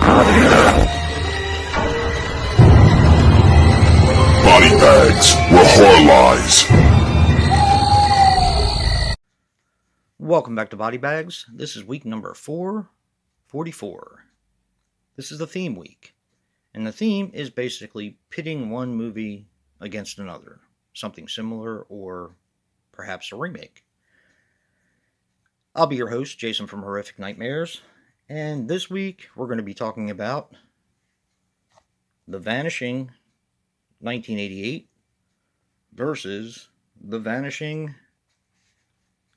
Body bags where horror lies. Welcome back to Body Bags. This is week number 444. This is the theme week. And the theme is basically pitting one movie against another. Something similar or perhaps a remake. I'll be your host, Jason from Horrific Nightmares. And this week we're going to be talking about The Vanishing 1988 versus The Vanishing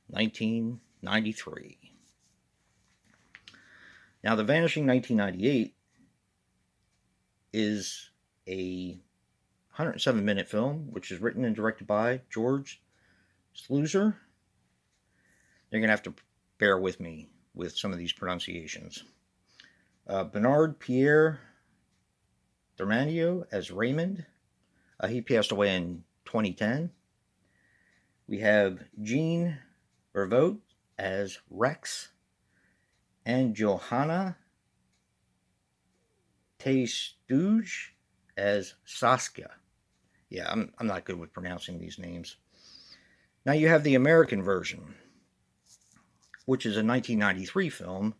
1993. Now, The Vanishing 1998 is a 107-minute film, which is written and directed by George Sluizer. You're going to have to bear with me with some of these pronunciations. Bernard Pierre Dermanio as Raymond. He passed away in 2010. We have Jean Vervoet as Rex, and Johanna Teistuge as Saskia. Yeah, I'm not good with pronouncing these names. Now you have the American version, which is a 1993 film,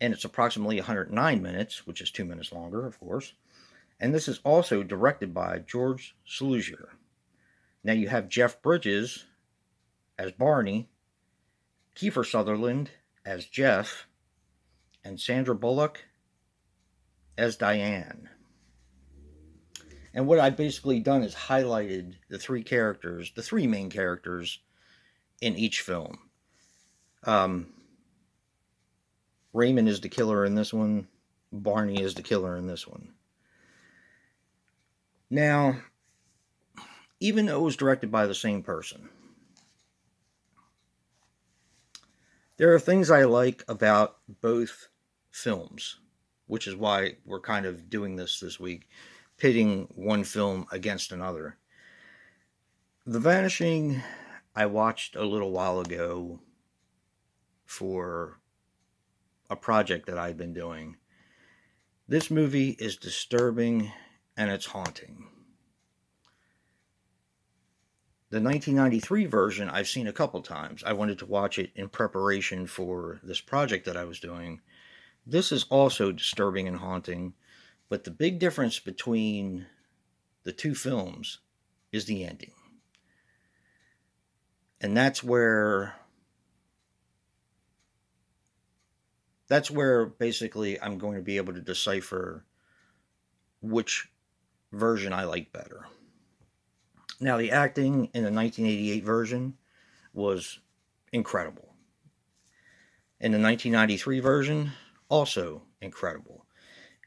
and it's approximately 109 minutes, which is 2 minutes longer, of course. And this is also directed by George Sluizer. Now you have Jeff Bridges as Barney, Kiefer Sutherland as Jeff, and Sandra Bullock as Diane. And what I've basically done is highlighted the three main characters in each film. Raymond is the killer in this one. Barney is the killer in this one. Now, even though it was directed by the same person, there are things I like about both films, which is why we're kind of doing this week, pitting one film against another. The Vanishing, I watched a little while ago for a project that I've been doing. This movie is disturbing and it's haunting. The 1993 version I've seen a couple times. I wanted to watch it in preparation for this project that I was doing. This is also disturbing and haunting, but the big difference between the two films is the ending. And that's where basically I'm going to be able to decipher which version I like better. Now, the acting in the 1988 version was incredible. In the 1993 version, also incredible.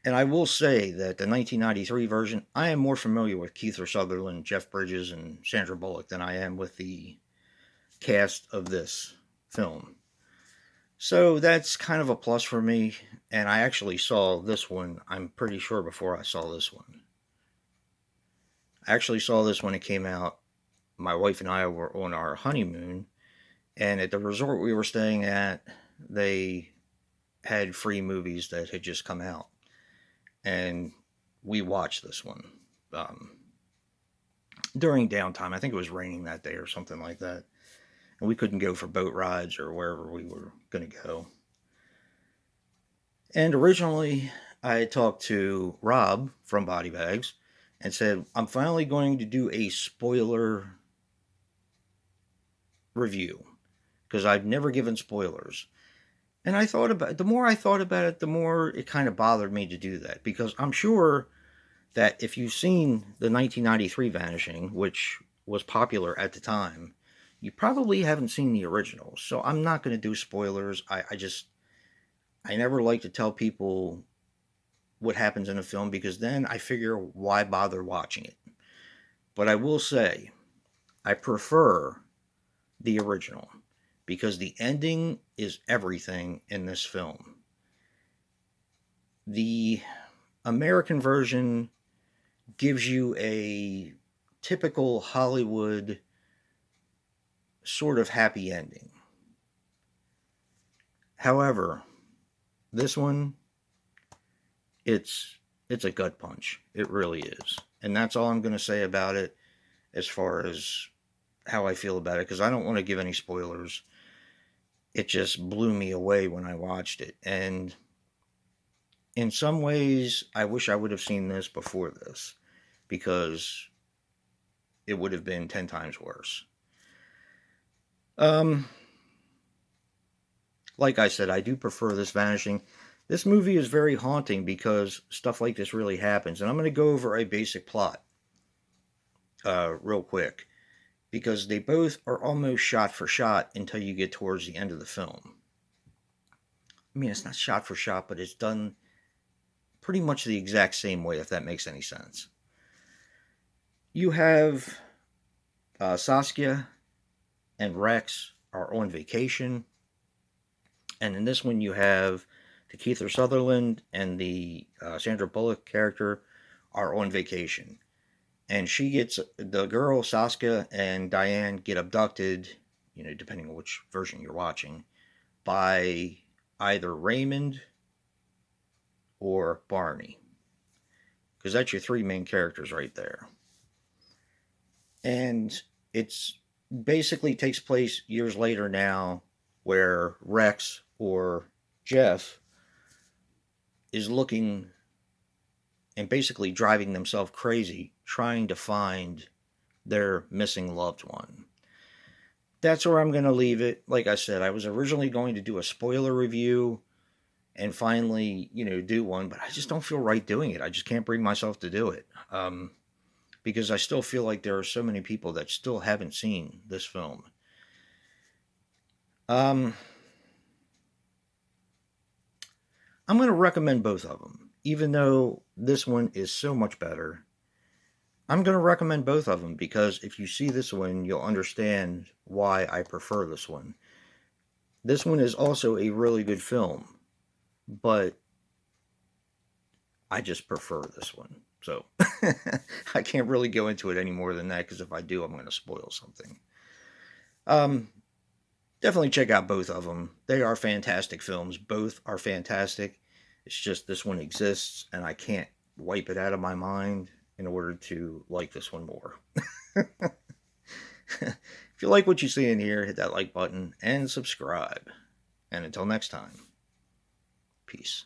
And I will say that the 1993 version, I am more familiar with Kiefer Sutherland, Jeff Bridges, and Sandra Bullock than I am with the cast of this film. So that's kind of a plus for me. And I actually saw this one, I'm pretty sure, before I saw this one. I actually saw this when it came out. My wife and I were on our honeymoon, and at the resort we were staying at, they had free movies that had just come out, and we watched this one during downtime. I think it was raining that day or something like that, and we couldn't go for boat rides or wherever we were going to go. And originally, I had talked to Rob from Body Bags and said, I'm finally going to do a spoiler review, because I've never given spoilers. And I thought about it. The more I thought about it, the more it kind of bothered me to do that, because I'm sure that if you've seen the 1993 Vanishing, which was popular at the time, you probably haven't seen the original. So I'm not going to do spoilers. I never like to tell people what happens in a film, because then I figure, why bother watching it? But I will say, I prefer the original, because the ending is everything in this film. The American version gives you a typical Hollywood sort of happy ending. However, this one it's a gut punch. It really is. And that's all I'm going to say about it as far as how I feel about it, because I don't want to give any spoilers. It just blew me away when I watched it. And in some ways, I wish I would have seen this before this, because it would have been 10 times worse. Um, like I said, I do prefer this Vanishing. This movie is very haunting because stuff like this really happens. And I'm going to go over a basic plot real quick, because they both are almost shot for shot until you get towards the end of the film. I mean, it's not shot for shot, but it's done pretty much the exact same way, if that makes any sense. You have Saskia and Rex are on vacation. And in this one, you have the Kiefer Sutherland and the Sandra Bullock character are on vacation. And the girl, Saskia, and Diane get abducted, depending on which version you're watching, by either Raymond or Barney. Because that's your three main characters right there. And it's basically takes place years later now, where Rex or Jeff is looking and basically driving themselves crazy trying to find their missing loved one. That's where I'm going to leave it. Like I said, I was originally going to do a spoiler review and finally, do one, but I just don't feel right doing it. I just can't bring myself to do it. Because I still feel like there are so many people that still haven't seen this film. I'm going to recommend both of them, even though this one is so much better. I'm going to recommend both of them because if you see this one, you'll understand why I prefer this one. This one is also a really good film, but I just prefer this one. So I can't really go into it any more than that, because if I do, I'm going to spoil something. Definitely check out both of them. They are fantastic films. Both are fantastic. It's just this one exists, and I can't wipe it out of my mind in order to like this one more. If you like what you see in here, hit that like button and subscribe. And until next time, peace.